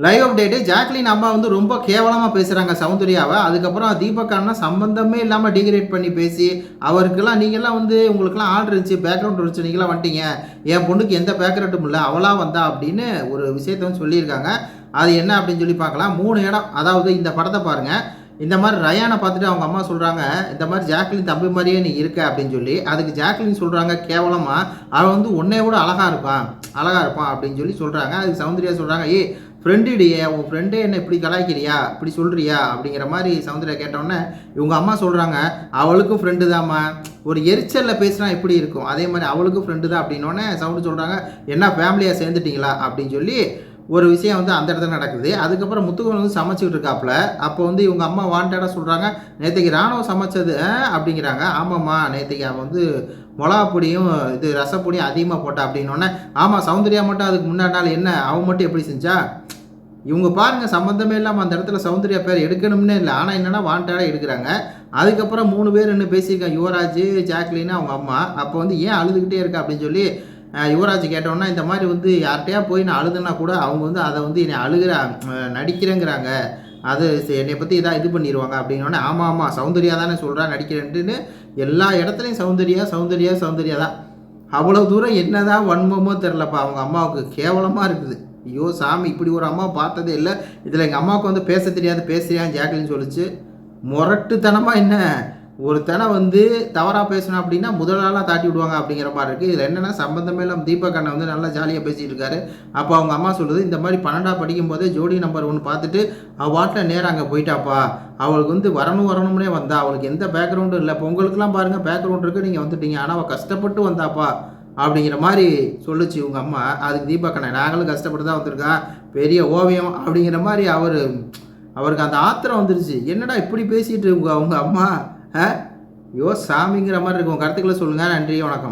Live update Jacqueline அம்மா வந்து ரொம்ப கேவலமாக பேசுகிறாங்க சௌந்தர்யாவை. அதுக்கப்புறம் தீபக் அண்ணா சம்மந்தமே இல்லாமல் டிகிரேட் பண்ணி பேசி அவருக்கெல்லாம் நீங்கள்லாம் வந்து உங்களுக்குலாம் ஆர்டர் இருந்துச்சு, பேக்ரவுண்ட் இருந்துச்சு, நீங்களாம் வந்துட்டீங்க, என் பொண்ணுக்கு எந்த பேக்ரவுண்டும் இல்லை, அவளாக வந்தா அப்படின்னு ஒரு விஷயத்த வந்து சொல்லியிருக்காங்க. அது என்ன அப்படின்னு சொல்லி பார்க்கலாம். 3 இடம், அதாவது இந்த படத்தை பாருங்கள். இந்த மாதிரி ரயானை பார்த்துட்டு அவங்க அம்மா சொல்கிறாங்க, இந்த மாதிரி ஜாக்லின் தம்பி மாதிரியே நீ இருக்க அப்படின்னு சொல்லி. அதுக்கு ஜாக்லின் சொல்கிறாங்க கேவலமாக, அவன் வந்து உன்னைய கூட அழகாக இருப்பான் அப்படின்னு சொல்லி சொல்கிறாங்க. அதுக்கு சௌந்தர்யா சொல்கிறாங்க, ஏய் ஃப்ரெண்டுடியே, உன் ஃப்ரெண்டே என்ன இப்படி கலாய்க்கிறியா, இப்படி சொல்கிறியா அப்படிங்கிற மாதிரி சௌந்தர்யா கேட்டோன்னே இவங்க அம்மா சொல்கிறாங்க, அவளுக்கும் ஃப்ரெண்டு தாம்மா, ஒரு எரிச்சலில் பேசுனா எப்படி இருக்கும், அதே மாதிரி அவளுக்கும் ஃப்ரெண்டு தான் அப்படின்னோடனே சவுண்டு சொல்கிறாங்க, என்ன ஃபேமிலியாக சேர்ந்துட்டிங்களா அப்படின்னு சொல்லி ஒரு விஷயம் வந்து அந்த இடத்துல நடக்குது. அதுக்கப்புறம் முத்துக்குமரன் வந்து சமைச்சிக்கிட்டு இருக்காப்புல. அப்போ வந்து இவங்க அம்மா வாண்டடாக சொல்கிறாங்க, நேற்றுக்கு ராணுவம் சமைச்சது அப்படிங்கிறாங்க. ஆமாம்மா, நேற்றுக்கு அவன் வந்து மிளகா பொடியும் இது ரசப்பொடியும் அதிகமாக போட்டா அப்படின்னோடனே, ஆமாம் சௌந்தர்யா மட்டும் அதுக்கு முன்னாடி நாள் என்ன அவன் மட்டும் எப்படி செஞ்சா, இவங்க பாருங்கள் சம்மந்தமே இல்லாமல் அந்த இடத்துல சௌந்தர்யா பேர் எடுக்கணும்னே இல்லை, ஆனால் என்னென்னா வாண்டடாக எடுக்கிறாங்க. அதுக்கப்புறம் 3 பேர் என்ன பேசியிருக்காங்க, யுவராஜ், ஜாக்லின், அவங்க அம்மா. அப்போ வந்து ஏன் அழுதுகிட்டே இருக்கா அப்படின்னு சொல்லி யுவராஜ் கேட்டோன்னா, இந்த மாதிரி வந்து யார்கிட்டையா போய் நான் அழுதுனா கூட அவங்க வந்து அதை வந்து என்னை நடிக்கிறேங்கிறாங்க, அது என்னை பற்றி இதாக இது பண்ணிடுவாங்க அப்படின்னோடனே, ஆமாம் ஆமாம் சௌந்தர்யா தானே சொல்கிறா நடிக்கிறேன்ட்டுன்னு எல்லா இடத்துலையும் சௌந்தர்யா தான். அவ்வளோ தூரம் என்ன தான் வன்மமோ தெரிலப்பா அவங்க அம்மாவுக்கு, கேவலமாக இருக்குது. ஐயோ சாமி, இப்படி ஒரு அம்மா பார்த்ததே இல்லை. இதில் எங்கள் அம்மாவுக்கு வந்து பேச தெரியாது, பேசுறியான்னு ஜாக்லின்னு சொல்லிச்சு. முரட்டுத்தனமாக என்ன ஒருத்தனை வந்து தவறாக பேசணும் அப்படின்னா முதலாளாக தாட்டி விடுவாங்க அப்படிங்கிற மாதிரி இருக்குது. இதில் என்னென்னா சம்பந்தமே இல்லாமல் தீபக் அண்ணன் வந்து நல்லா ஜாலியாக பேசிகிட்டு இருக்காரு. அப்போ அவங்க அம்மா சொல்லுது, இந்த மாதிரி 12ஆம் படிக்கும் போதே ஜோடி நம்பர் 1 பார்த்துட்டு அவள் வாட்டில் நேரம் அங்கே போயிட்டாப்பா, அவளுக்கு வந்து வரணும்னே வந்தா, அவளுக்கு எந்த பேக்ரவுண்டும் இல்லை, இப்போ உங்களுக்குலாம் பாருங்கள் பேக்ரவுண்ட் இருக்குது, நீங்கள் வந்துட்டீங்க, ஆனால் அவள் கஷ்டப்பட்டு வந்தாப்பா அப்படிங்கிற மாதிரி சொல்லுச்சு இவங்க அம்மா. அதுக்கு தீபக் அண்ணன், நாங்களும் கஷ்டப்பட்டு தான் வந்திருக்கோம், பெரிய ஓவியம் அப்படிங்கிற மாதிரி அவருக்கு அந்த ஆத்திரம் வந்துருச்சு. என்னடா இப்படி பேசிகிட்டு அவங்க அம்மா, ஐயோ சாமிங்கிற மாதிரி இருக்கும். கருத்துக்களை சொல்லுங்கள். நன்றி, வணக்கம்.